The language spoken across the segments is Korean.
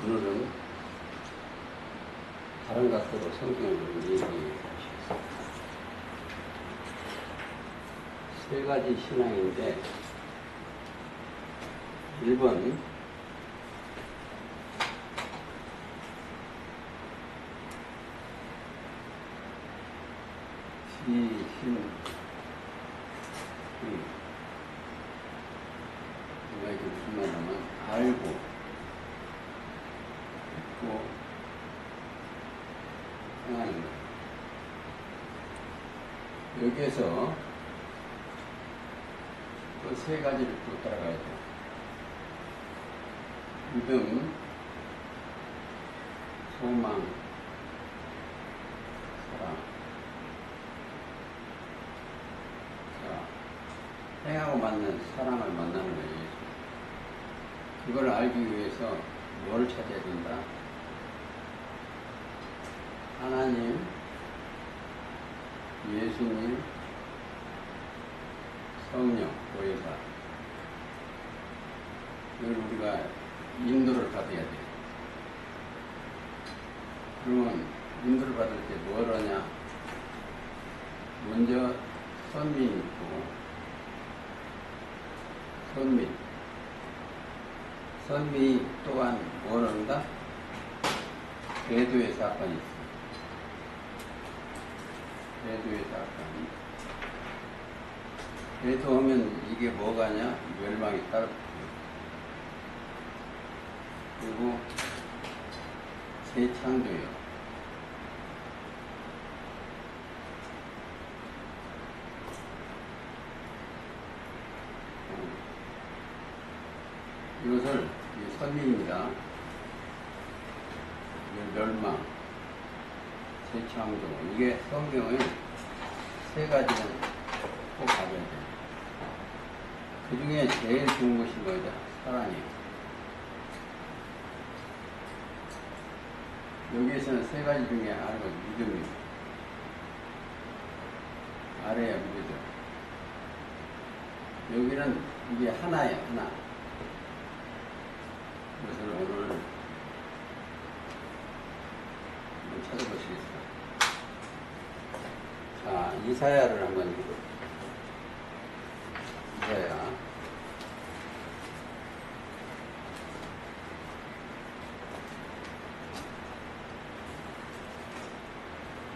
오늘은 다른 각도로 성경을 좀 얘기해 보시겠습니다. 세 가지 신앙인데 1번 시신 이게 무슨 말이냐면 알고 있고 행하는 것. 여기에서 또 세 가지를 또 따라가야 돼요. 믿음, 소망, 사랑. 자, 행하고 맞는 사랑을 만나는 거예요. 그걸 알기 위해서 뭘 찾아야 된다? 하나님, 예수님, 성령, 보혜사. 이걸 우리가 인도를 받아야 돼요. 그러면 인도를 받을 때 뭘 하냐? 먼저 선민이 있고, 선미 또한 뭘 한다? 배도의 사건이 있어. 배도의 사건. 배도하면 이게 뭐가냐? 멸망이 따라붙어요. 그리고 재창조요. 이것을 선미입니다. 멸망, 재창조. 이게 성경의 세 가지는 꼭 가져야 돼요. 그 중에 제일 좋은 것이 뭐냐? 사랑이에요. 여기에서는 세 가지 중에 하나가 믿음이에요. 아래야 믿음. 여기는 이게 하나예요, 하나. 그것을 오늘 한번 찾아보시겠어요? 자, 이사야를 한번 읽어볼게요. 이사야.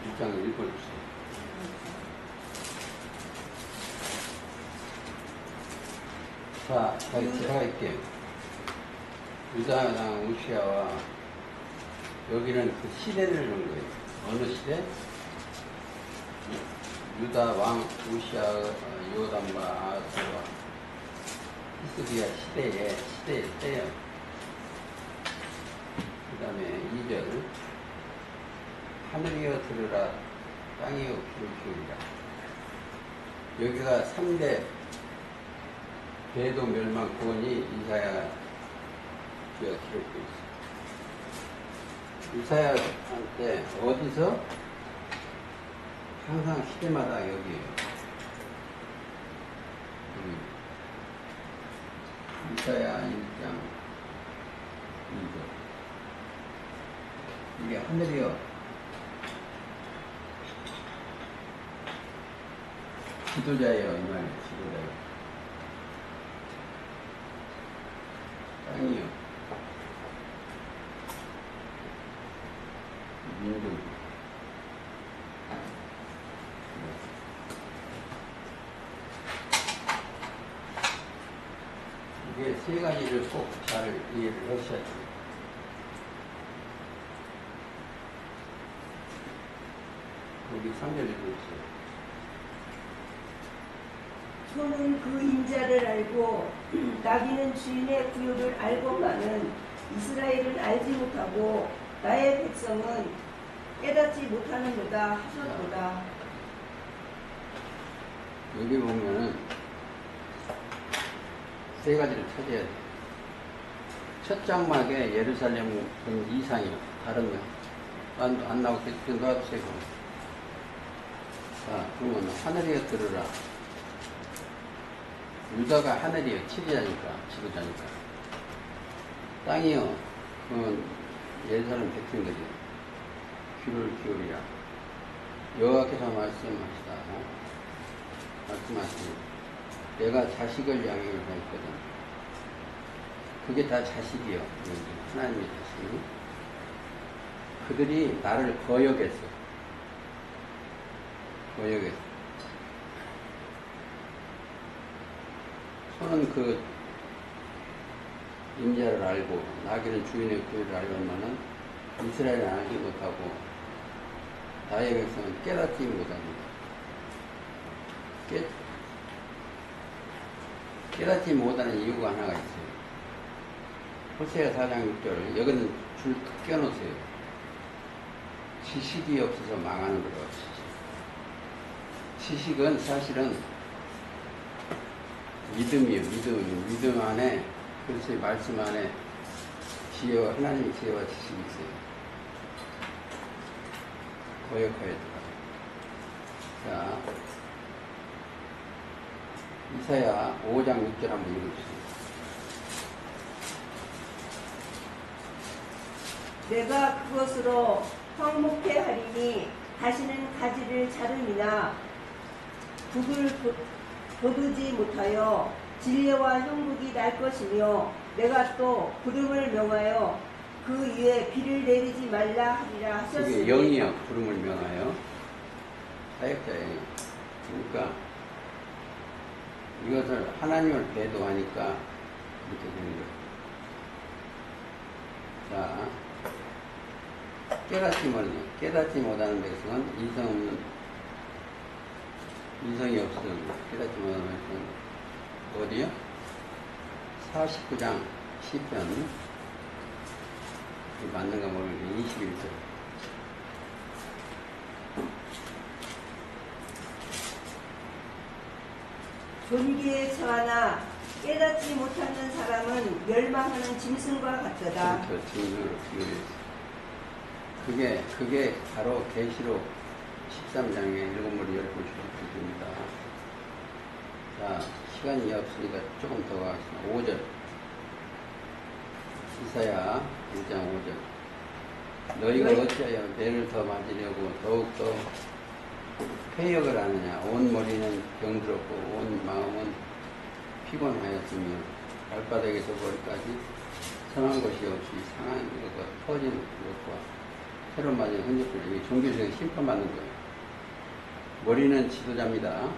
일장을 읽어주세요. 자, 제가 할게요. 유다랑 우시아와 여기는 그 시대를 한 거예요. 어느 시대? 유다 왕 우시아, 요담과 아하스와 히스기야 시대일 때요. 그 다음에 2절 하늘이여 들으라 땅이여 귀를 기울이라. 여기가 3대 배도 멸망 구원이 이사야가 기록되어 있어요. 이사야한테 어디서? 항상 시대마다 여기에요. 이사야 1장 2절. 이게 하늘이여 지도자예요. 이 말이에요. 지도자예요. 땅이요 민족. 이게 세 가지를 꼭 잘 이해를 하셔야 돼요. 여기 3절 읽어주세요. 소는 그 인자를 알고 나귀는 주인의 구유를 알고만은 이스라엘은 알지 못하고 나의 백성은 깨닫지 못하는도다 하셨도다. 여기 보면은 세 가지를 찾아야 돼. 첫 장막에 예루살렘은 이상이요. 다른 거. 안 나오게 놔두세요. 자, 그러면 하늘이여 들으라. 유다가 하늘이요. 지도자니까. 땅이요. 그건 예루살렘 백성들이 귀를 기울이라. 여호와께서 말씀하시다. 말씀하시니 내가 자식을 양육을 하였거든. 그게 다 자식이요. 하나님의 자식. 그들이 나를 거역했어. 거역했어. 손은 그 임자를 알고 나귀는 주인의 구유를 알건만은 이스라엘은 알지 못하고 나의 백성은 깨닫지 못합니다. 깨닫지 못하는 이유가 하나가 있어요. 호세아 4장 6절 여기는 줄 껴놓으세요. 지식이 없어서 망하는 거예요. 지식은 사실은 믿음이에요. 믿음 안에 그리스도의 말씀 안에 지혜와 하나님의 지혜와 지식이 있어요. 거역하여 들어가요. 자, 이사야 5장 6절 한번 읽어주세요. 내가 그것으로 황목해 하리니 다시는 가지를 자름이나 북을 돋우지 못하여 진례와 형국이 날 것이며 내가 또 구름을 명하여 그 위에 비를 내리지 말라 하리라 하셨으니 이게 영이요. 구름을 명하여 사역자예요. 그러니까 이것을 하나님을 배도하니까 이렇게 되는 거예요. 자, 깨닫지 못하는 백성은 이성이 없어서 깨닫지 못하는 백성은 어디요? 49장 시편 맞는가 모르겠는데 21절. 존귀에 처하나 깨닫지 못하는 사람은 멸망하는 짐승과 같도다. 그렇죠. 짐승으로 비교했어요. 그게 바로 계시록 13장에 일곱 머리 열 뿔처럼 됩니다. 자, 시간이 없으니까 조금 더 가겠습니다. 5절. 이사야 1장 5절. 너희가 어찌하여 매를 더 맞으려고 더욱더 폐역을 하느냐. 온 머리는 병들었고 온 마음은 피곤하였으며 발바닥에서 머리까지 선한 것이 없이 상한 것과 터진 것과 새로 맞은 흔적들. 이게 종교적인 심판받는 거예요. 머리는 지도자입니다.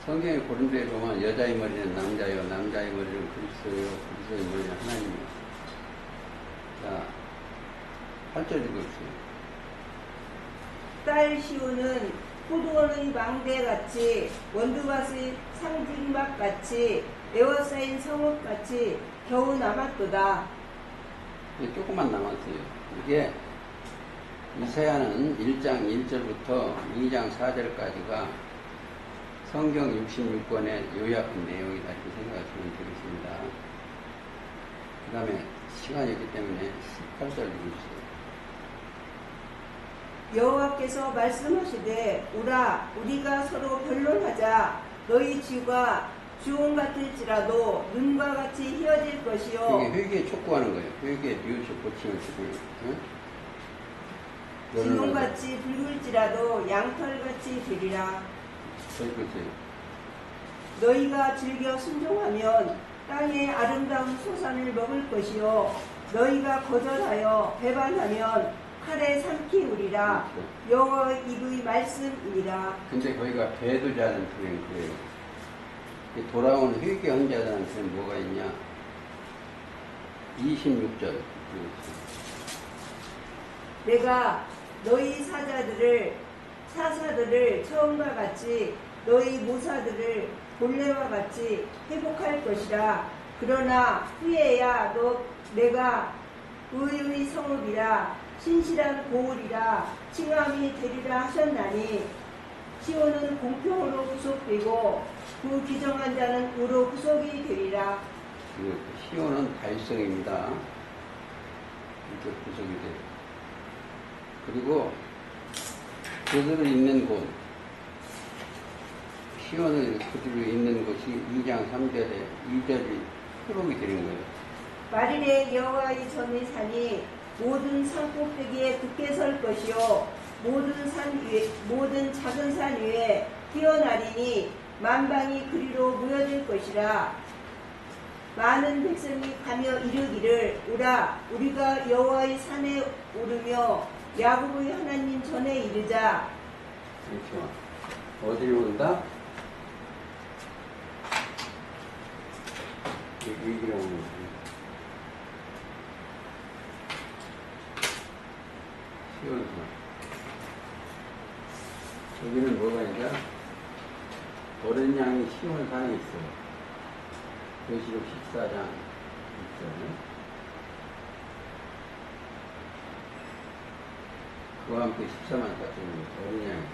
성경의 고린도에 보면 여자의 머리는 남자요, 남자의 머리는 그리스도요, 그리스도의 머리는 하나님이요. 자, 8절 읽어주세요. 딸 시온은 포도원의 망대같이 원두밭의 상징막같이 에워싸인 성읍같이 겨우 남았도다. 조금만 남았어요. 이게 이사야는 1장 1절부터 2장 4절까지가 성경 66권의 요약한 내용이다 이렇게 생각하시면 되겠습니다. 그 다음에 시간이 없기 때문에 18절 읽어주세요. 여호와께서 말씀하시되 오라 우리가 서로 변론하자. 너희 지구가 주홍 같을지라도 눈과 같이 휘어질 것이요. 이게 회개에 촉구하는 거예요. 회개에 뉘우쳐 고치는 지금. 진홍같이 붉을지라도 양털같이 되리라. 너희가 즐겨 순종하면 땅의 아름다운 소산을 먹을 것이요. 너희가 거절하여 배반하면 칼에 삼키우리라. 그렇죠. 여호와의 입의 말씀이니라. 근데 거기가 배도자는 표현이 그래요. 돌아온 회개한 자들한테는 뭐가 있냐? 26절. 내가 너희 사사들을 처음과 같이 너희 모사들을 본래와 같이 회복할 것이라. 그러나 후에야 내가 의의 성읍이라 신실한 고을이라 칭함이 되리라 하셨나니 시온은 공평으로 구속되고 그 기정한 자는 의로 구속이 되리라. 시온은 달성입니다. 이렇게 구속이 돼요. 그리고 그들이 있는 곳, 시온을 그들이 있는 곳이 2장 3절에 2절이 회복이 되는 거예요. 만일에 여호와의 전의 산이 모든 산 꼭대기에 굳게 설 것이요 모든 작은 산 위에 뛰어나리니 만방이 그리로 모여들 것이라. 많은 백성이 가며 이르기를 오라 우리가 여호와의 산에 오르며 야곱의 하나님 전에 이르자. 그렇죠. 어디로 온다? 여기로 오는 거지. 시온산. 여기는 뭐가 있냐? 어린 양이 시온산에 있어요. 계시록 14장 있잖아요. 그와 함께 14만 4천 어린 양이.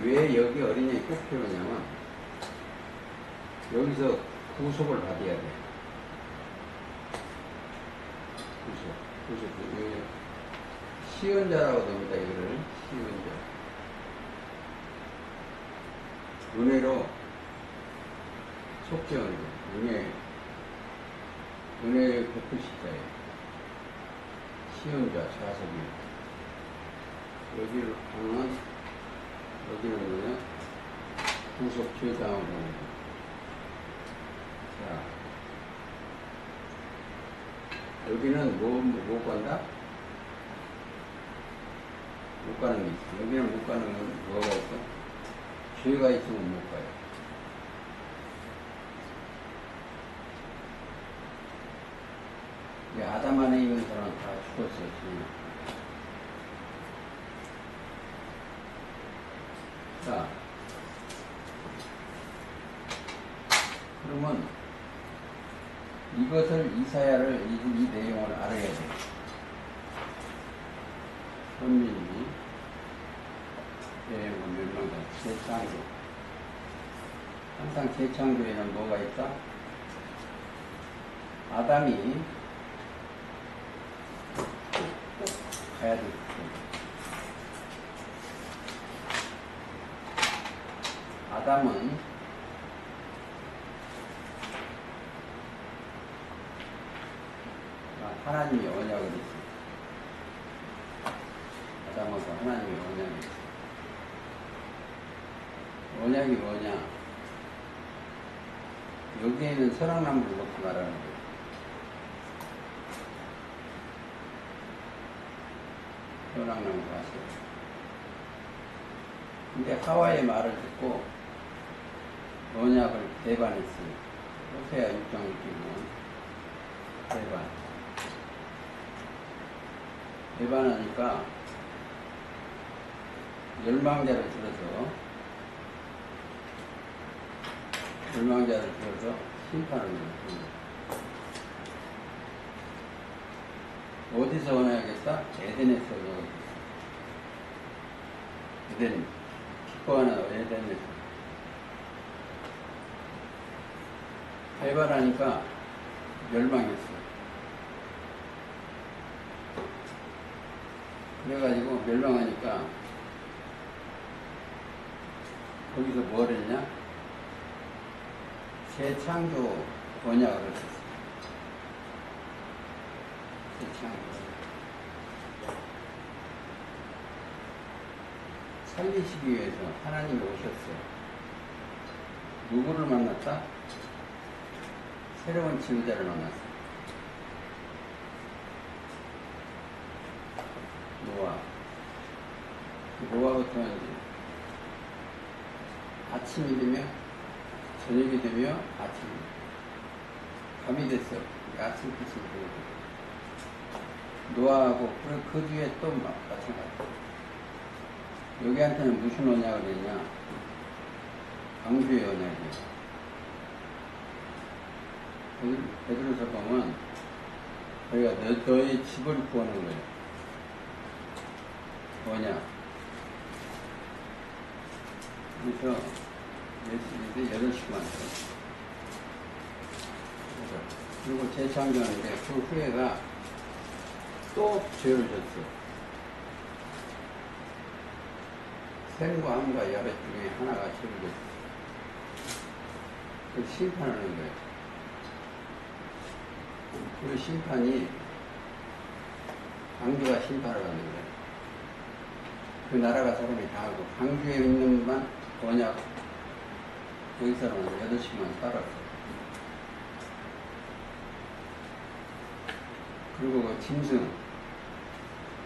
왜 여기 어린 양이 꼭 필요하냐면 여기서 구속을 받아야 돼. 구속. 시은자라고 합니다. 이거를 시은자. 은혜로 속죄하는 거. 은혜 베푸시자예요. 시은자 좌석이. 여기를 하면 여기는 뭐냐? 구속 죄당하고. 자, 여기는 못 간다? 못 가는 게 있어. 여기는 못 가는 건 뭐가 있어? 죄가 있으면 못 가요. 아담 안에 있는 사람은 다 죽었어요. 자, 그러면 이것을 이사야를 이 내용을 알아야 돼요. 선민이 멸망자 재창조. 항상 재창조에는 뭐가 있다? 아담이 가야 될 아담은 하나님이 언약을 했어요. 아담하고 하나님이 언약을 했어요. 언약이 뭐냐? 여기에는 선악나무를 먹지 말라는 거예요. 선악나무 봤어요. 근데 하와의 말을 듣고 언약을 배반했어요. 호세아 6장 6절은 배반. 배반하니까 멸망자를 들어서 심판을 해요. 어디서 언약했다? 에덴에서 언약했다. 에덴, 기뻐하는 에덴에서. 배반하니까 멸망했어요. 그래가지고 멸망하니까 거기서 뭘 했냐? 재창조 언약을 했어요. 재창조. 살리시기 위해서 하나님이 오셨어요. 누구를 만났다? 새로운 지도자를 만났어요. 노아부터 이제 아침이 되며 저녁이 되며 밤이 됐어. 아침 빛이 보이고 노아하고 그 뒤에 또 마찬가지. 여기한테는 무슨 언약을 했냐? 방주의 언약이에요. 베드로서 보면 저희가 너의 집을 구하는 거예요. 뭐냐? 그래서 예수님이 8시간 왔어요. 그리고 재창조하는데 그 후에가 또 죄를 졌어요. 셈과 함과 야벳 중에 하나가 죄를 졌어요. 그 심판하는 거예요. 그 심판이 강주가 심판을 하는 거예요. 그 나라가 사람이 다 하고 강주에 있는 것만 언약 여기 사람은 8시간 살았어. 그리고 그 짐승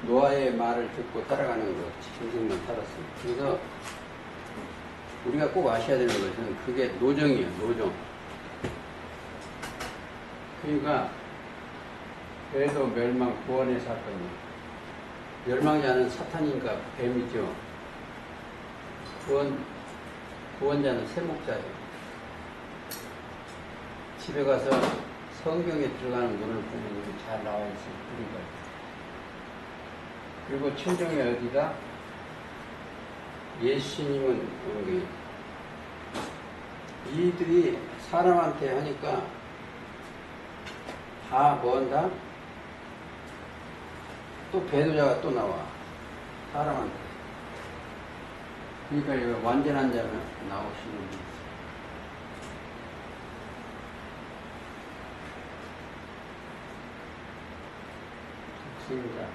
노아의 말을 듣고 따라가는 거 짐승만 살았어요. 그래서 우리가 꼭 아셔야 되는 것은 그게 노정이에요. 노정. 그러니까 배도 멸망 구원의 사건이에요. 멸망자는 사탄인가 뱀이죠. 구원자는 세목자예요. 집에 가서 성경에 들어가는 문을 보면 잘 나와 있어요. 우리가. 그리고 천정이 어디다? 예수님은 여기. 이들이 사람한테 하니까 다 뭔다? 또 배도자가 또 나와. 사람한테. 그러니까 이거 완전한 자는 나오시는 분. 독생자.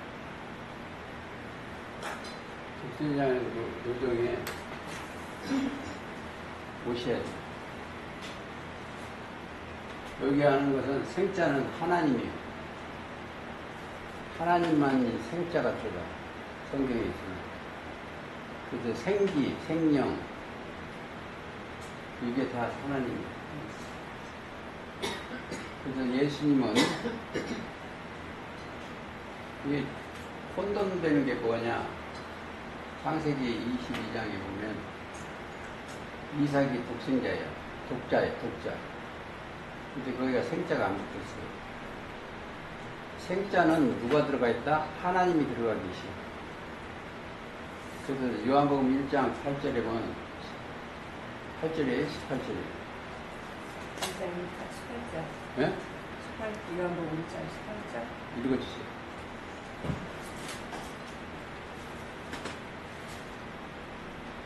독생자는 그 노정에 오셔야 돼. 여기 하는 것은 생자는 하나님이에요. 하나님만이 생자가 들어가. 성경에 있어요. 그래서 생기, 생명, 이게 다 하나님이에요. 그래서 예수님은 이게 혼돈되는 게 뭐냐? 창세기 22장에 보면 이삭이 독생자예요. 독자예요, 독자. 근데 거기가 생자가 안 붙었어요. 생자는 누가 들어가 있다? 하나님이 들어가 계시. 그래서 요한복음 1장 8절에 보면 8절에 18절에 18절. 네? 18, 요한복음 1장 18절. 읽어주세요.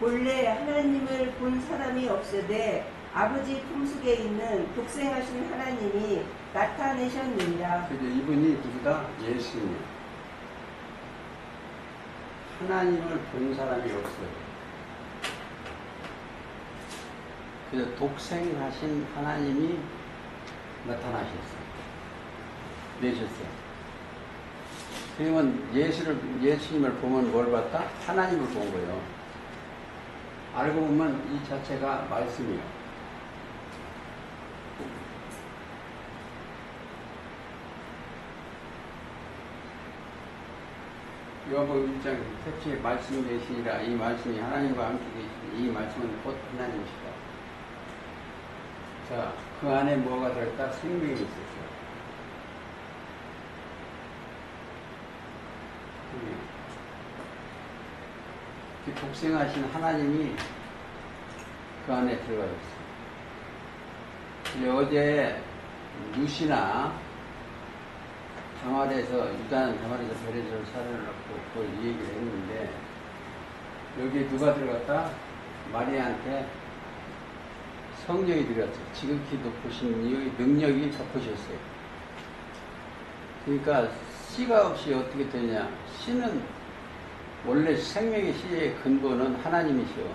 본래 하나님을 본 사람이 없으되 아버지 품속에 있는 독생하신 하나님이 나타내셨느니라. 그래서 이분이 누구다? 예수님. 하나님을 본 사람이 없어요. 그래서 독생하신 하나님이 나타나셨어요. 내셨어요. 그러면 예수님을 보면 뭘 봤다? 하나님을 본 거예요. 알고 보면 이 자체가 말씀이에요. 요한복음 1장 태초에 말씀이 계시니라. 이 말씀이 하나님과 함께 계시니 이 말씀은 곧 하나님이시다. 자, 그 안에 뭐가 들었다? 생명이 있었어요. 그 독생하신 하나님이 그 안에 들어가 있어요. 어제 루시나 당활에서 유다는 당활에서 베레스를 살아났고 그걸 이 얘기를 했는데 여기에 누가 들어갔다? 마리아한테 성령이 들어갔어요. 지극히 높으신 이의 능력이 덮으셨어요. 그러니까 씨가 없이 어떻게 되냐? 씨는 원래 생명의 씨의 근본은 하나님이시오.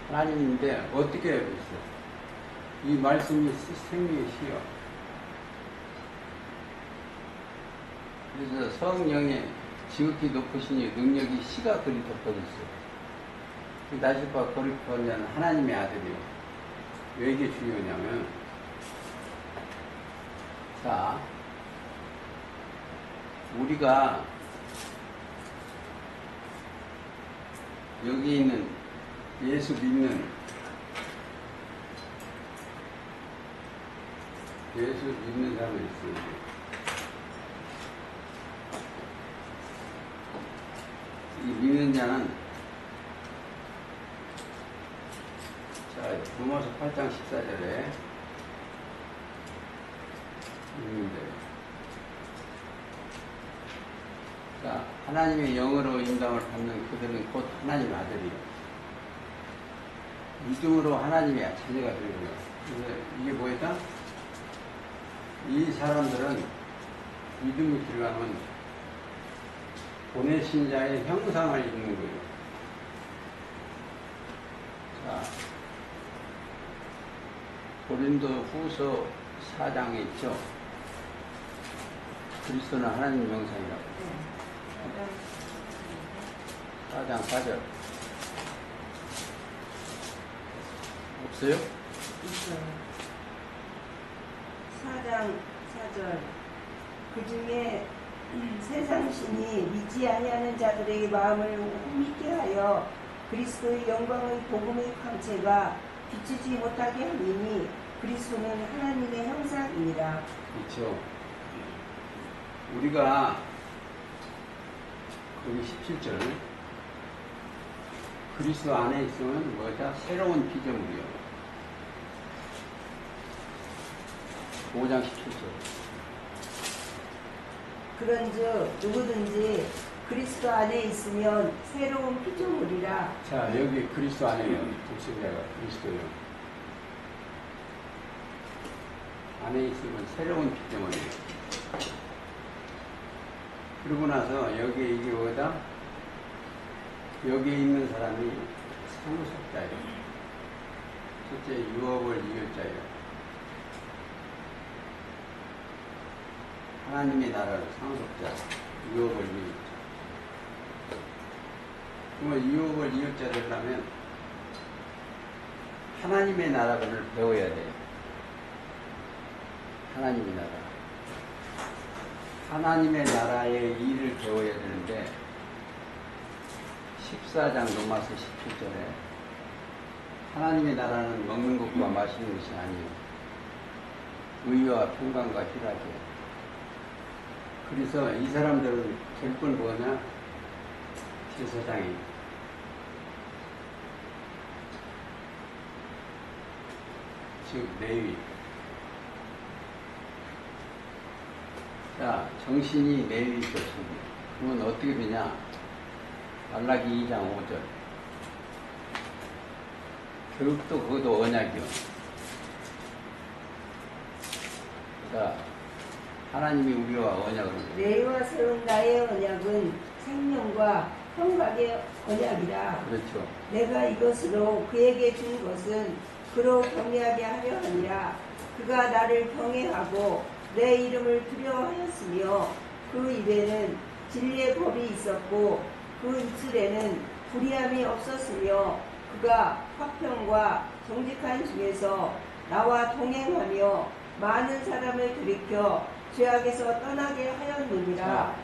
하나님인데 어떻게 알고 있어요? 이 말씀이 생명의 씨요. 그래서 성령의 지극히 높으신 이 능력이 씨가 그리 덮어졌어요. 나시과 거리파는 하나님의 아들이요. 왜 이게 중요하냐면, 자, 우리가 여기 있는 예수 믿는 사람이 있어요. 이 믿는 자는 자, 로마서 8장 14절에 있는데, 자, 하나님의 영으로 인담을 받는 그들은 곧 하나님의 아들이요. 믿음으로 하나님의 자녀가 되는 거예요. 그래서 이게 뭐였다? 이 사람들은 믿음이 들어가면 보내신 자의 형상을 입는 거예요. 자, 고린도 후서 4장에 있죠. 그리스도는 하나님 형상이라고. 4장 4절. 없어요? 있어요. 4장 4절. 그 중에 세상 신이 믿지 아니하는 자들에게 마음을 혼미케 하여 그리스도의 영광의 복음의 광채가 비추지 못하게 하리니 그리스도는 하나님의 형상이니라. 그렇죠. 우리가 거기 17절 그리스도 안에 있으면 뭐죠? 새로운 피조물이요. 5장 17절. 그런즉 누구든지 그리스도 안에 있으면 새로운 피조물이라. 자, 여기 그리스도 안에요. 독생자가 그리스도요. 안에 있으면 새로운 피조물이에요. 그러고 나서 여기에 이게 뭐다? 여기에 있는 사람이 상속자예요. 첫째 유업을 이을 자예요. 하나님의 나라를 상속자, 유업을 이을 자. 그러면 유업을 이을 자 되려면 하나님의 나라를 배워야 돼요. 하나님의 나라. 하나님의 나라의 일을 배워야 되는데 14장 로마서 17절에 하나님의 나라는 먹는 것과 마시는 것이 아니에요. 의와 평강과 희락이에요. 그래서 이 사람들은 결국은 뭐냐? 제사장이 즉 레위. 자, 정신이 레위 것입니다. 그러면 어떻게 되냐? 말라기 2장 5절. 결국도 그것도 언약이요. 자, 하나님이 우리와 언약을. 내와 세운 나의 언약은 생명과 평강의 언약이라. 그렇죠. 내가 이것으로 그에게 준 것은 그로 경외하게 하려 하니라. 그가 나를 경외하고 내 이름을 두려워하였으며 그 입에는 진리의 법이 있었고 그 입술에는 불의함이 없었으며 그가 화평과 정직한 중에서 나와 동행하며 많은 사람을 돌이켜 죄악에서 떠나게 하였느니라.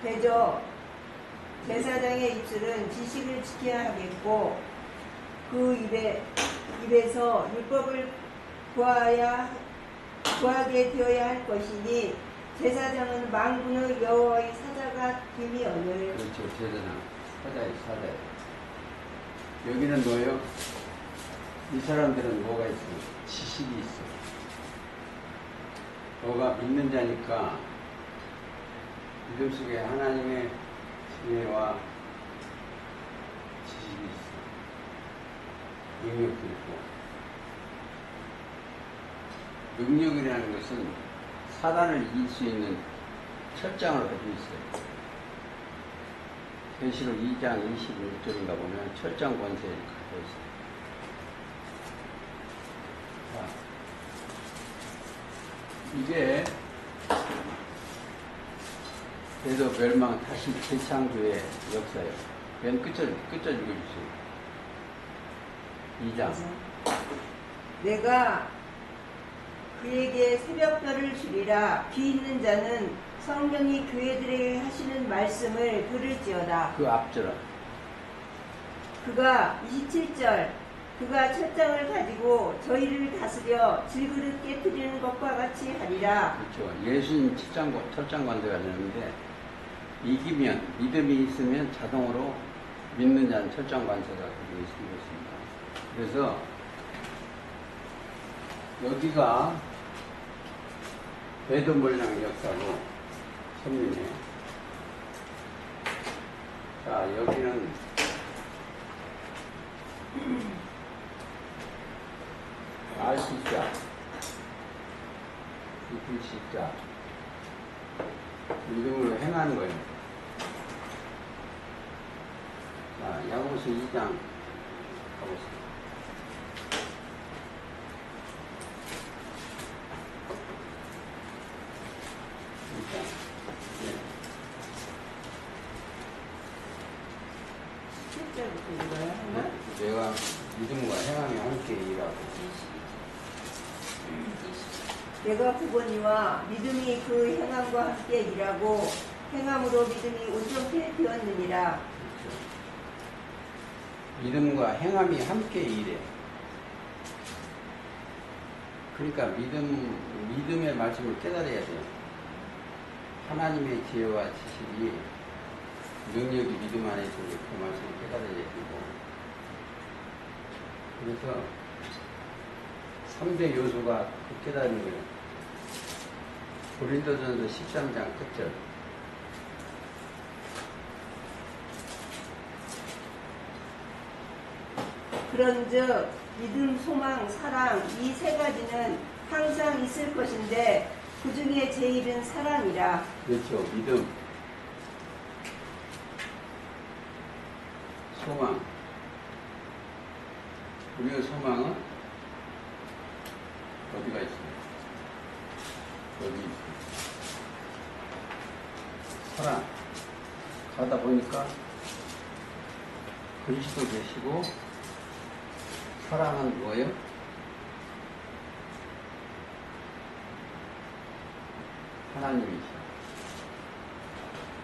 대저 제사장의 입술은 지식을 지켜야 하겠고 그 입에서 율법을 구하게 되어야 할 것이니 제사장은 만군의 여호와의 사자가 됨이오늘. 그렇죠. 제사장. 사자예요. 여기는 뭐예요? 이 사람들은 뭐가 있어요? 지식이 있어요. 너가 믿는 자니까 믿음 속에 하나님의 지혜와 지식이 있어. 능력도 있고. 능력이라는 것은 사단을 이길 수 있는 철장을 가지고 있어요. 계시록 2장 26절인가 보면 철장 권세를 가지고 있어요. 자, 이게 그래도 멸망 다시 재창조의 역사예요. 맨 끝절 읽어주세요. 2장. 내가 그에게 새벽별을 주리라. 귀 있는 자는 성령이 교회들에게 하시는 말씀을 들을지어다. 그 앞절은 그가 27절 그가 철장을 가지고 저희를 다스려 질그릇 깨뜨리는 것과 같이 하리라. 그렇죠. 예수님 철장 관대가 되는데 이기면 믿음이 있으면 자동으로 믿는 자는 철장 관세가 되고 있습니다. 그래서 여기가 배도물량 역사고 선민이에요. 자, 여기는 아시자 이 불신자. 믿음으로 행하는 거예요. 자, 야고보서 2장 가보세요. 실제부터 읽어야 하나? 내가 믿음과 행함이 함께 일하고. 내가 보거니와 믿음이 그 행함과 함께 일하고 행함으로 믿음이 온전케 되었느니라. 믿음과 행함이 함께 일해. 그러니까 믿음의 말씀을 깨달아야 돼요. 하나님의 지혜와 지식이 능력이 믿음 안에 있으니 그 말씀을 깨달아야 되고. 그래서 3대 요소가 그 깨달은 거예요. 고린도전서 13장 끝절. 그런즉 믿음, 소망, 사랑 이 세 가지는 항상 있을 것인데 그 중에 제일은 사랑이라. 그렇죠. 믿음, 소망. 우리의 소망은 어디가 있어요? 여기 있어요. 사랑. 가다 보니까 그리스도 계시고, 사랑은 뭐예요? 하나님이시죠.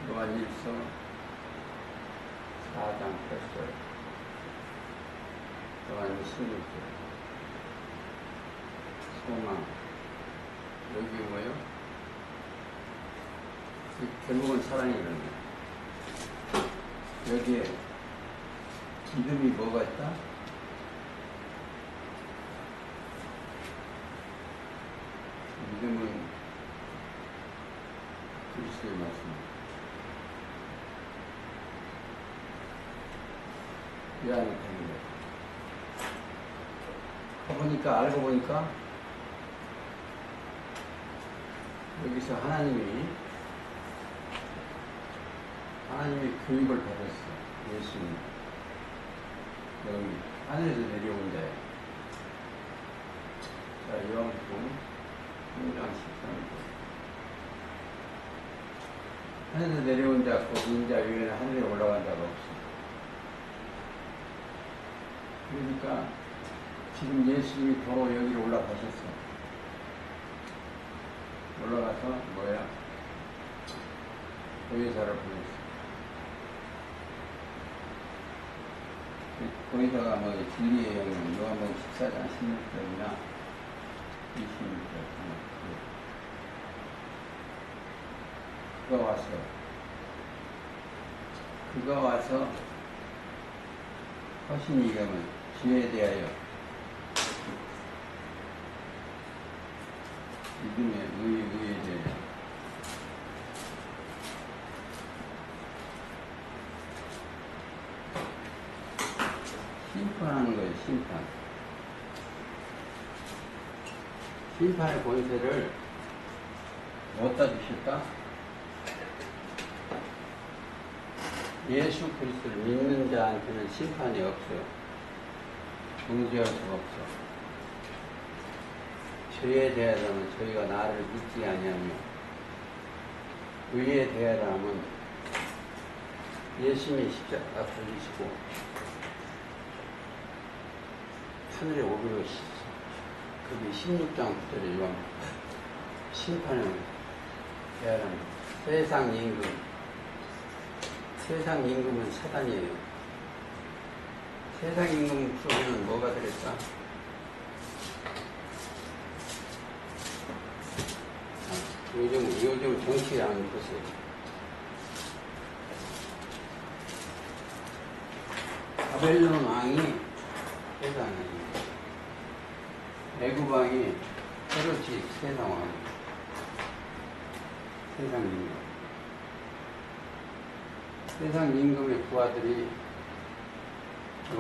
요한일서 4장 8절, 요한 16절, 소망. 여기 뭐예요? 결국은 사랑이라는 거예요. 여기에 믿음이 뭐가 있다? 믿음은 그리스도의 말씀. 이 안에 되는 거예요. 가보니까, 알고 보니까, 여기서 하나님이 교육을 받았어. 예수님. 여기 하늘에서 내려온 자예요. 자, 요한복음 3장 13절. 하늘에서 내려온 자, 곧 인자 위에는 하늘에 올라간 자가 없어. 그러니까 지금 예수님이 도로 여기로 올라가셨어. 올라가서 뭐야? 보혜사를 보냈어. 거기다가 뭐 진리의 영역, 요한복음 14장 16절이나 26절. 그가 와서 하신 이름은 주에 대하여 믿음의 의에 대하여 심판하는 거예요. 심판의 권세를 어디다 주셨다? 예수 그리스도를 믿는 자한테는 심판이 없어요. 정죄할 수가 없어. 죄에 대하여는 저희가 나를 믿지 아니하며, 의에 대하여는 예수님의 십자가 걸리시고 하늘에 오기로 하시죠. 그게 16장 9절에 요한 심판을 대하여는 세상 임금은 사단이에요. 세상 임금 속에는 뭐가 들었다? 요즘 정치에 안 보세요. 바벨론 왕이 세상이에요. 애굽 왕이 헤롯이 세상 왕이에요. 세상 임금. 세상 임금의 부하들이 종,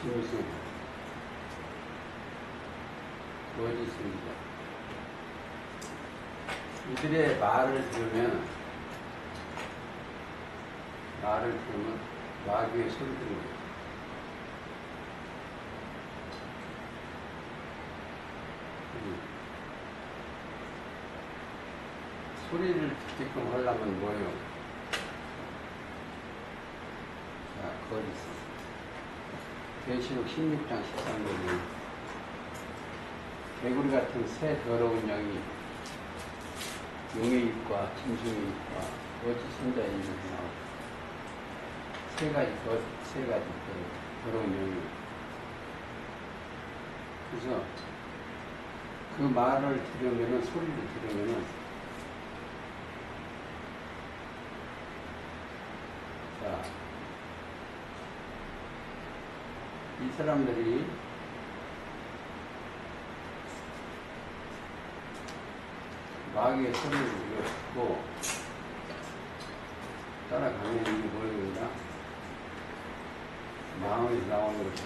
짐승, 거짓입니다. 이들의 말을 들으면 마귀의 소리 듣는 거예요. 소리를 듣게끔 하려면 뭐예요? 자, 거짓. 계시록 16장 13절에 개구리 같은 새 더러운 영이 용의 입과 짐승의 입과 거짓 선자의 입에서 나오고 세 가지 더러운 영이. 그래서 그 말을 들으면은, 소리를 들으면은, 자, 이 사람들이 마귀의 소리를 듣고 따라가는 게 뭐입니다. 마음에서 나오는 것이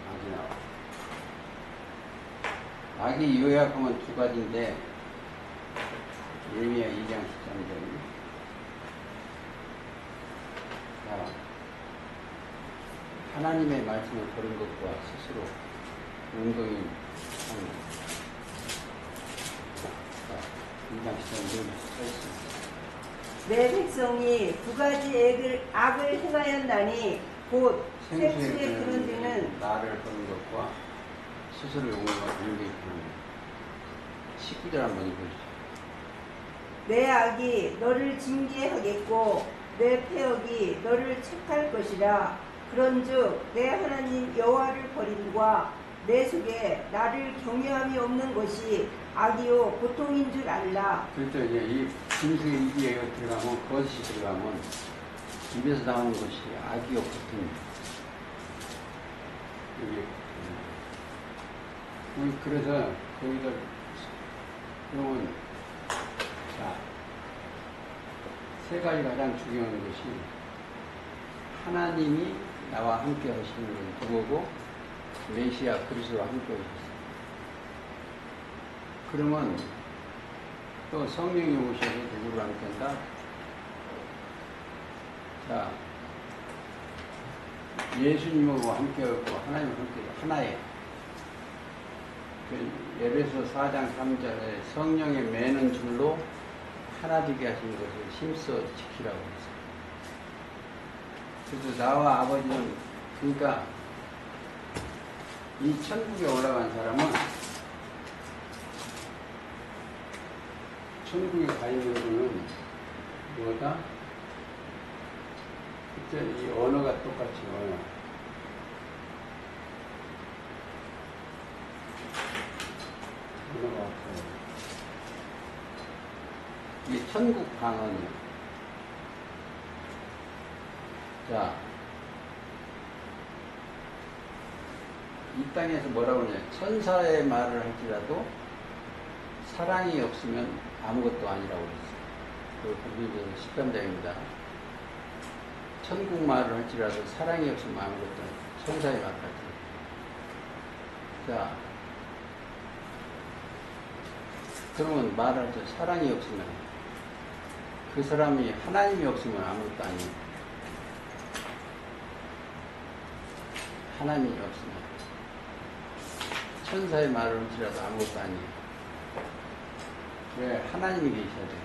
악이 나와. 악이 요약하면 두 가지인데, 예미야 2장 13절. 자, 하나님의 말씀을 버린 것과 스스로 운동이 하는 것. 자, 2장 13절 써있습니다. 내 백성이 두 가지 악을 행하였나니 곧 생수에 그런 데는 나를 버린 것과 스스로 용을 하는 것. 19절 한번 읽어주시죠. 내 악이 너를 징계하겠고 내 패역이 너를 책할 것이라. 그런즉 내 하나님 여호와를 버림과 내 속에 나를 경외함이 없는 것이 악이요 고통인 줄 알라. 그렇죠. 이제 이 짐승의 입에 들어가면, 거짓이 들어가면 입에서 나오는 것이 악이요 고통입니다. 이게 그래서 거기다 그러면, 자, 세 가지 가장 중요한 것이 하나님이 나와 함께 하시는 건 그거고 메시아 그리스도와 함께 하셨어요. 그러면 또 성령이 오셔서 누구를 함께 한다? 자, 예수님하고 함께 하고 하나님과 함께 하나에, 에베소 4장 3절에 성령의 매는 줄로 하나 되게 하신 것을 힘써 지키라고 했어요. 그래서 나와 아버지는, 그러니까 이 천국에 올라간 사람은 천국에 가 있는 분은 뭐다? 그때 이 언어가 똑같이 언어가 같아요. 이 천국 방언이요. 자, 이 땅에서 뭐라고 그러냐. 천사의 말을 할지라도 사랑이 없으면 아무것도 아니라고 그랬어요. 그 13장입니다. 천국 말을 할지라도 사랑이 없으면 아무것도 아니에요. 천사의 말을 할지라도. 자, 그러면 말할 때 사랑이 없으면, 그 사람이 하나님이 없으면 아무것도 아니에요. 하나님이 없으면. 천사의 말을 할지라도 아무것도 아니에요. 왜? 하나님이 계셔야 돼요.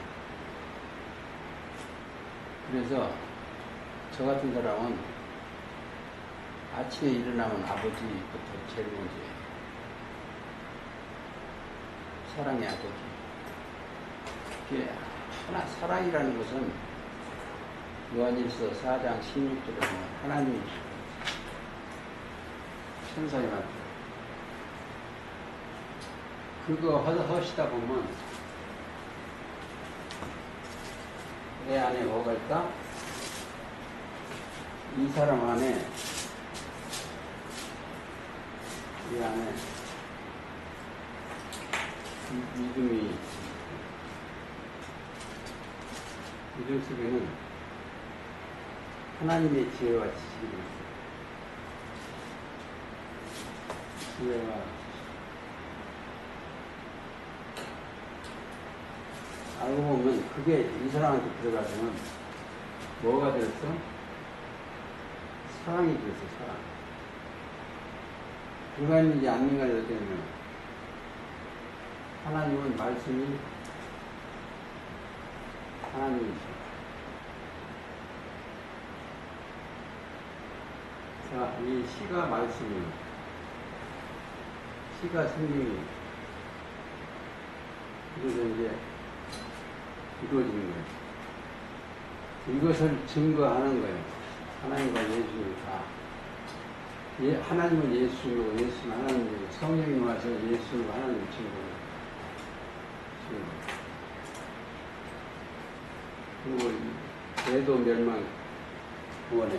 그래서 저 같은 사람은 아침에 일어나면 아버지부터 제일 먼저 사랑의 아버지. 이게 사랑이라는 것은 요한일서 4장 16절에 보면 하나님이 천사의 말. 그거 하시다 보면 내 안에 뭐가 있다? 이 사람 안에, 이 안에 믿음 속에는 하나님의 지혜와 지식이 있어요. 내가 알고 보면 그게 이 사람한테 들어가서는 뭐가 들었어? 사랑이 들었어, 사랑. 들어가 있는지 안 들어가 있는지 때문에 하나님은 말씀이 하나님이죠. 자, 이 시가 말씀이에요. 시가 생명이에요. 그래서 이제 이루어지는 거예요. 이것을 증거하는 거예요. 하나님과 예수님 다. 하나님은 예수이고 예수는 하나님이고 성령이 와서 예수를 하나님을 증거해요. 그리고 죄도 멸망 구원해.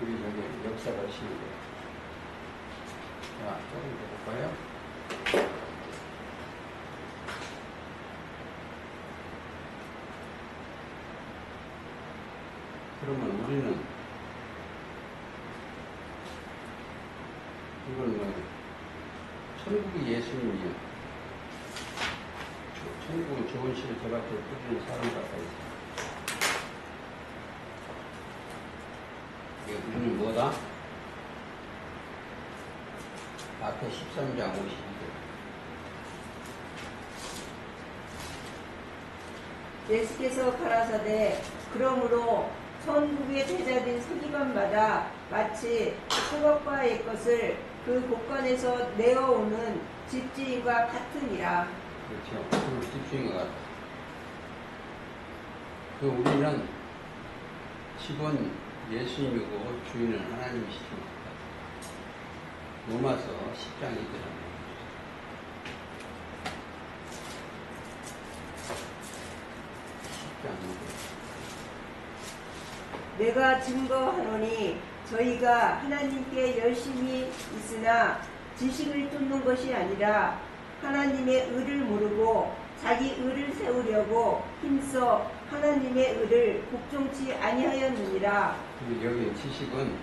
우리 저기 역사가 하시는 거예요. 자, 조금 더 볼까요? 그러면 우리는 이건 뭐예요? 천국이 예수님이요. 천국은 좋은 시를 저같이 꾸준히 사람 같아 있어요. 우리는 뭐다? 앞에 13장 52절. 예수께서 가라사대 그러므로 천국의 제자된 서기관마다 마치 수박과 옛것을 그 곳간에서 내어오는 집주인과 같으니라. 그렇죠. 그 집주인과 같아. 그 우리는 직원 예수님이고 주인은 하나님이시죠. 로마서 10장 2절. 내가 증거하노니 저희가 하나님께 열심히 있으나 지식을 쫓는 것이 아니라 하나님의 의를 모르고 자기 의를 세우려고 힘써 하나님의 의를 복종치 아니하였느니라. 여기 지식은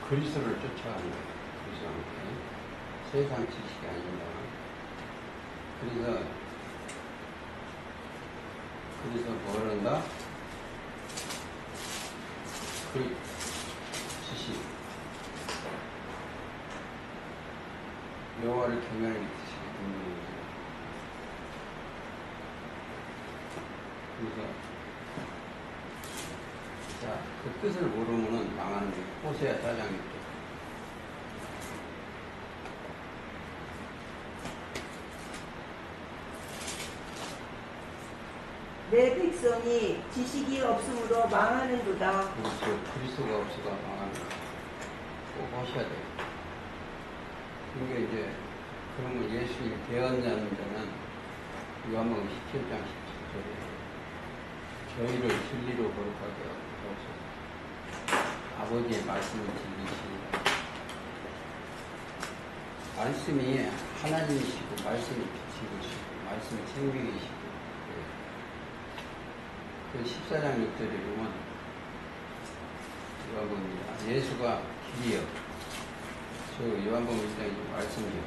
그리스도를 쫓아가는 거예요. 그리스도한테. 세상 지식이 아닙니다. 그래서 뭘 한다? 그 지식. 여호와를 경외하는 지식이 있는 거죠. 그래서 자, 그 뜻을 모르면은 망하는 거예요. 호세아 4장 6절. 내 백성이 지식이 없으므로 망하는도다. 그렇죠. 그리스도가 없어가 망하는 거예요. 꼭 하셔야 돼요. 그러니까 이제 그러면 예수님 대언자는 자는 요한복음 17장 17절에 저희를 진리로 거룩하게 하옵소서. 아버지의 말씀을 진리시니라. 말씀이 하나님이시고 말씀이 빛이시고 말씀이 생명이시고 그 14장 6절에 보면 요한복음입니다. 예수가 길이요. 저 요한복음 1장이 말씀이요.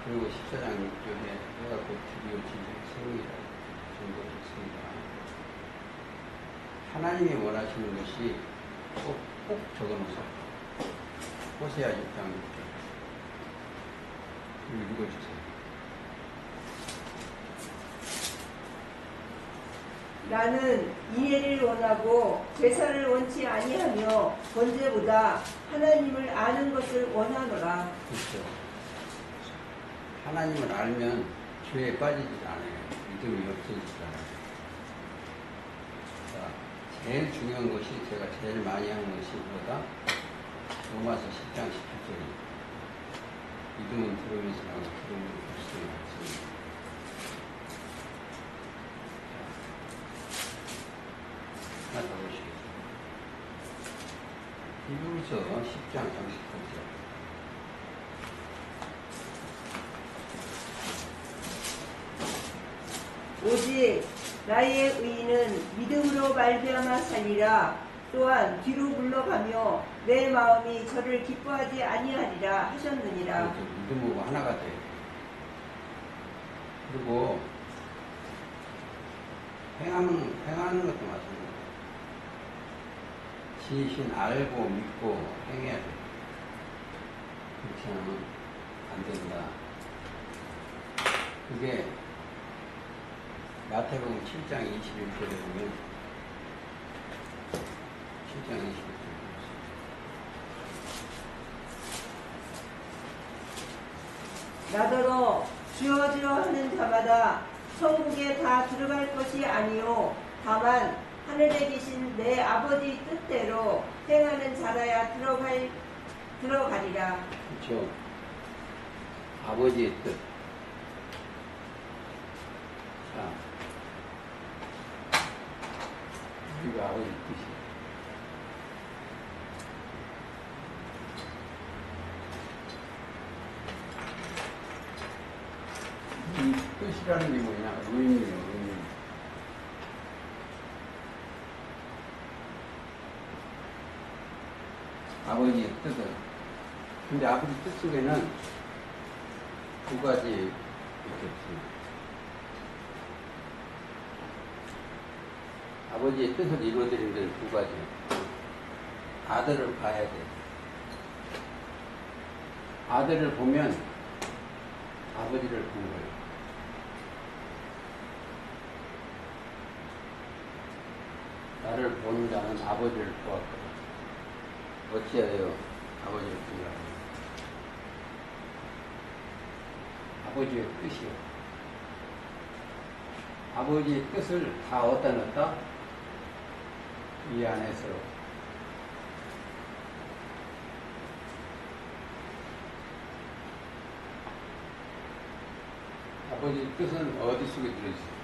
그리고 14장 6절에 내가 곧 길이요 진리요 생명이라고 증거했습니다. 하나님이 원하시는 것이 꼭 적어놓으세요. 호세아 6장 6절. 읽어주세요. 나는 인애를 원하고 제사를 원치 아니하며 번제보다 하나님을 아는 것을 원하노라. 그렇죠. 하나님을 알면 죄에 빠지지 않아요. 믿음이 없어지지 않아요. 자, 제일 중요한 것이 제가 제일 많이 하는 것이 뭐다? 로마서 10장 17절입니다. 믿음은 들으면서 나고 들으면 그리스도의 말씀입니다. 하나 더 보시겠습니다. 히브리서 10장 38절. 오직 나의 의인은 믿음으로 말미암아 살리라. 또한 뒤로 물러가며 내 마음이 저를 기뻐하지 아니하리라 하셨느니라. 그렇죠. 믿음하고 하나가 돼요. 그리고 행하는 것도 마찬가지예요. 진신 알고 믿고 행해야 돼요. 그렇지 않으면 안 된다. 그게 마태복음 7장 21절에 보면 7장 21절에 나더러 주어지어 하는 자마다 천국에 다 들어갈 것이 아니요 다만 하늘에 계신 내 아버지 뜻대로 행하는 자라야 들어가리라. 그렇죠. 아버지의 뜻. 자, 우리가 아버지 뜻이에요. 이 뜻이라는 게 뭐냐? 의미예요, 의미. 아버지의 뜻은. 근데 아버지 뜻 속에는 두 가지 있겠습니다. 아버지의 뜻을 이루어드리는 데는 두 가지. 아들을 봐야 돼. 아들을 보면 아버지를 본 거예요. 나를 보는 자는 아버지를 보았거든. 어찌하여 아버지를 보느라. 아버지의 뜻이요. 아버지의 뜻을 다 어디다 넣었다? 이 안에서. 아버지의 뜻은 어디 속에 들어있어요?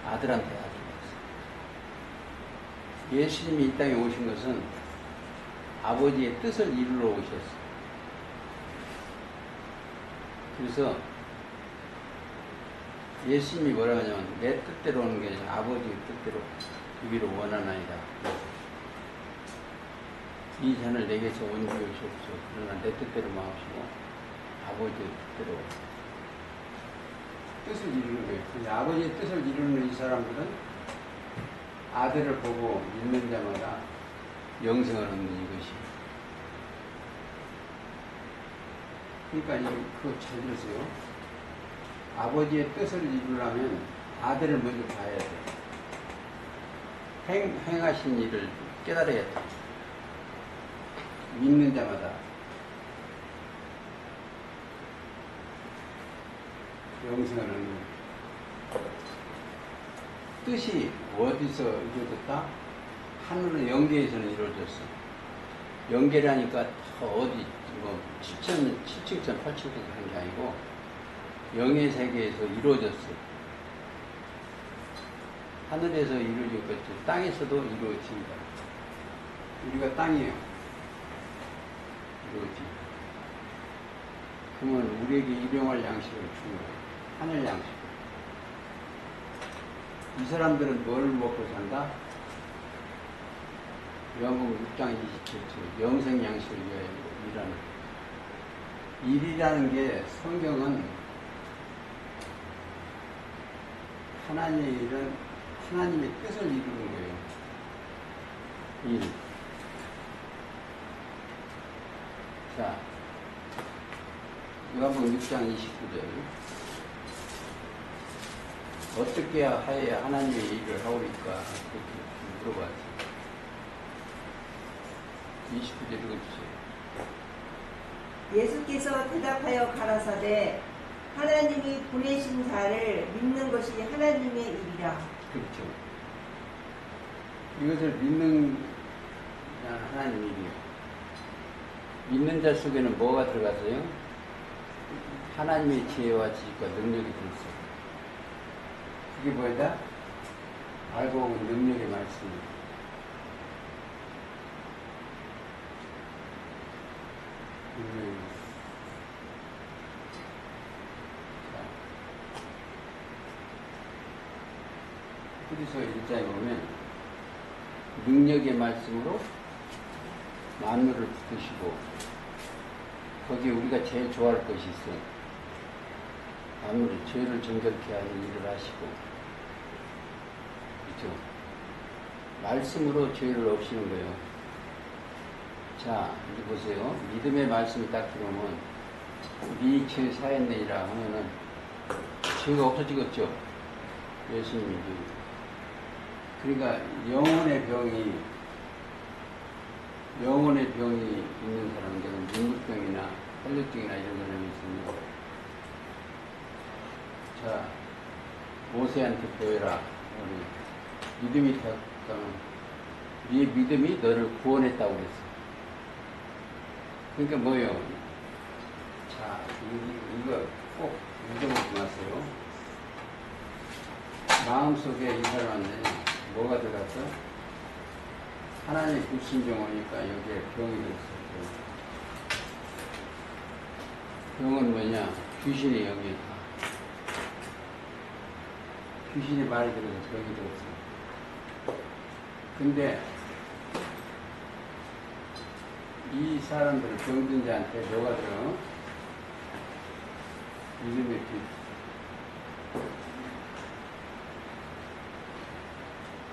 아들한테 아들. 예수님이 이 땅에 오신 것은 아버지의 뜻을 이루러 오셨어요. 그래서 예수님이 뭐라고 하냐면 내 뜻대로 오는 게 아니라 아버지의 뜻대로 이기를 원하나이다. 이 잔을 내게서 옮기시옵소서. 그러나 내 뜻대로 마옵시고 아버지의 뜻대로 뜻을 이루는 거예요. 근데 아버지의 뜻을 이루는 이 사람들은 아들을 보고 믿는 자마다 영생을 얻는 이것이에요. 그러니까 그거 잘 들으세요. 아버지의 뜻을 이루려면 아들을 먼저 봐야 돼요. 행하신 일을 깨달아야 돼요. 믿는 자마다 영생을 얻는 뜻이 어디서 이루어졌다? 하늘의 영계에서는 이루어졌어. 영계라니까 어디 뭐 7층, 8층에서 한 게 아니고 영의 세계에서 이루어졌어. 하늘에서 이루어진 것이 땅에서도 이루어집니다. 우리가 땅이에요. 이루어지. 그러면 우리에게 일용할 양식을 주는 거예요. 하늘 양식. 이 사람들은 뭘 먹고 산다? 요한복음 6장 27절 영생 양식을 위하여 일하는 일이라는 게 성경은 하나님의 일은 하나님의 뜻을 이루는 거예요. 일. 자, 요한복음 6장 29절 어떻게 하여야 하나님의 일을 하오리까? 그렇게 물어봤어요. 29절 읽어주세요. 예수께서 대답하여 가라사대 하나님이 보내신 자를 믿는 것이 하나님의 일이라. 그렇죠. 이것을 믿는 하나님 일이요. 믿는 자 속에는 뭐가 들어갔어요? 하나님의 지혜와 지식과 능력이 들었어요. 그게 뭐다? 알고 온 능력의 말씀이에요. 그래서 일자에 보면 능력의 말씀으로 만물을 붙드시고 거기에 우리가 제일 좋아할 것이 있어. 만물을 죄를 정결케 하는 일을 하시고 그렇죠? 말씀으로 죄를 없이는 거예요. 자, 이제 보세요. 믿음의 말씀이 딱 들어오면 네 죄 사했느니라 하면은 죄가 없어지겠죠. 예수님이. 그러니까 영혼의 병이 있는 사람들은 눈물병이나 혈류증이나 이런 사람이 있으면 자, 모세한테 배워라. 우리 믿음이 되었다면 네 믿음이 너를 구원했다고 그랬어. 그러니까 뭐예요? 자, 이거 꼭 읽어보지 마세요. 마음속에 이 사람한테 뭐가 들어갔어? 하나님의 불신종 오니까 여기에 병이 들었어요. 병은 뭐냐? 귀신이 여기에 다. 귀신이 말이 들어서 병이 들었어. 근데 이 사람들은 병든 자한테 뭐가 들어? 믿음의 빛.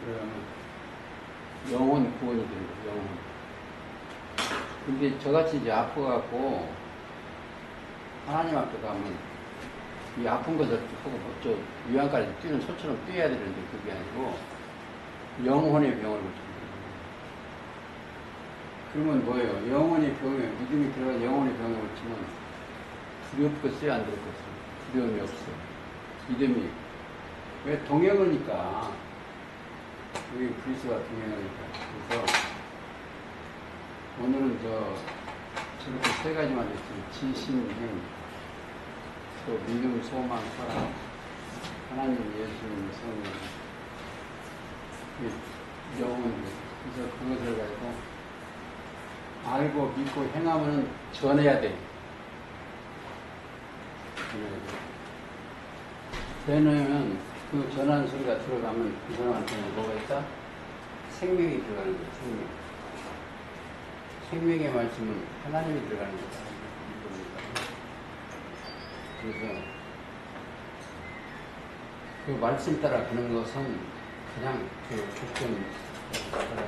그러면 영혼 구원이 되는 거예요, 영혼. 근데 저같이 이제 아파갖고 하나님 앞에 가면 이 아픈 것을 하고 저 유양까지 뛰는 소처럼 뛰어야 되는데 그게 아니고 영혼의 병을 고치는 거예요. 그러면 뭐예요? 영혼의 병에, 믿음이 들어가 영혼의 병을 고치면 두렵겠어요? 안 두렵겠어요? 두려움이 없어. 믿음이. 왜? 동행하니까. 우리 그리스도가 동행하니까. 그래서 오늘은 저렇게 세 가지만 했지만 지신행, 또 믿음, 소망, 사랑, 하나님, 예수님, 성령, 영혼. 그래서 그것을 가지고 알고 믿고 행하면 전해야 돼. 전하면 그 전하는 소리가 들어가면 그 사람한테는 뭐가 있다? 생명이 들어가는 거야, 생명. 생명의 말씀은 하나님이 들어가는 거다. 그래서 그 말씀 따라 가는 것은 그냥 그 조건 따라.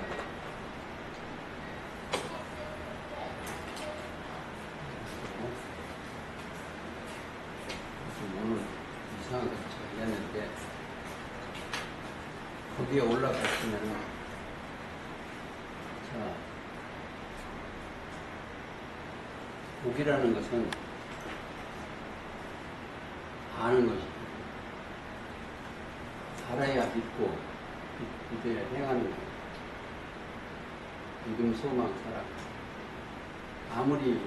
오늘 이상하게 제가 했는데 거기에 올라갔으면 자, 복이라는 것은 아는 것이고 알아야 믿고 믿어야 행하는 것. 믿음, 소망, 사랑. 아무리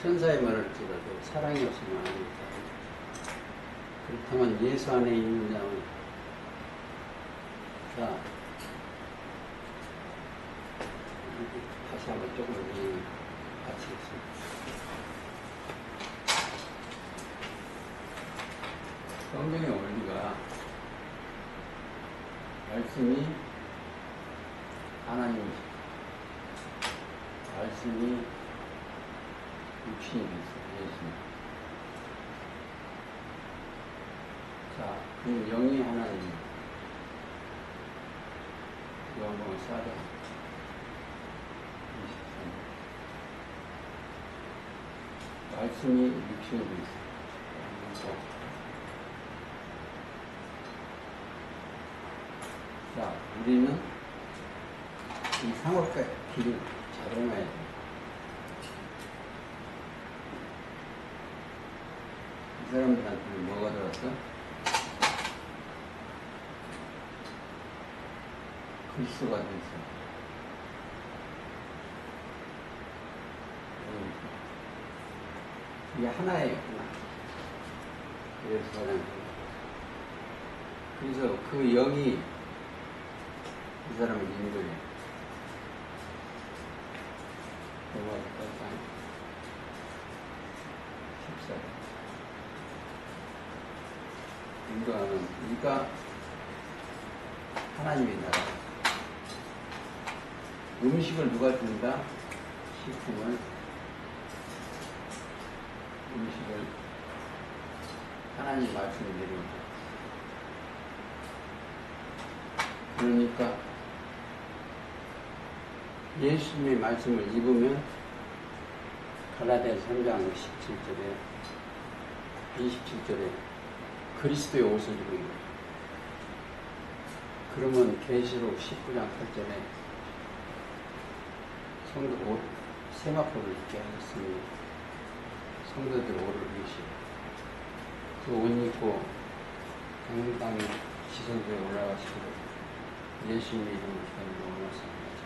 천사의 말을 들어도 사랑이 없으면 안 됩니다. 그렇다면 예수 안에 있는 자는 자, 다시 한번 조금 같이 했습니다. 성경의 원리가 말씀이 하나님이시고 말씀이 육신이 됐어요. 예수님. 자, 그 영이 하나님. 요한복음 4장 23절. 말씀이 육신이 됐어요. 자, 우리는 이 상업과 길을 잘 해놔야 돼. 이 사람들한테 뭐가 들었어? 그리스도가 됐어. 이게 하나예요, 하나. 그래서 그 영이 이 사람을 인도해. 로마서 8장 14절. 인도하는, 그러니까 하나님의 나라. 음식을 누가 준다? 식품을, 음식을 하나님 말씀을 내립니다. 그러니까 예수님의 말씀을 입으면 갈라디아서 3장 17절에 27절에 그리스도의 옷을 입습니다. 그러면 계시록 19장 8절에 성도 옷, 세마포를 입게 하셨으니 성도들 옷을 입으시고 그 옷 입고 강땅 지성소에 올라가시기를 예수님의 이름으로 기도드리고 원하습니다.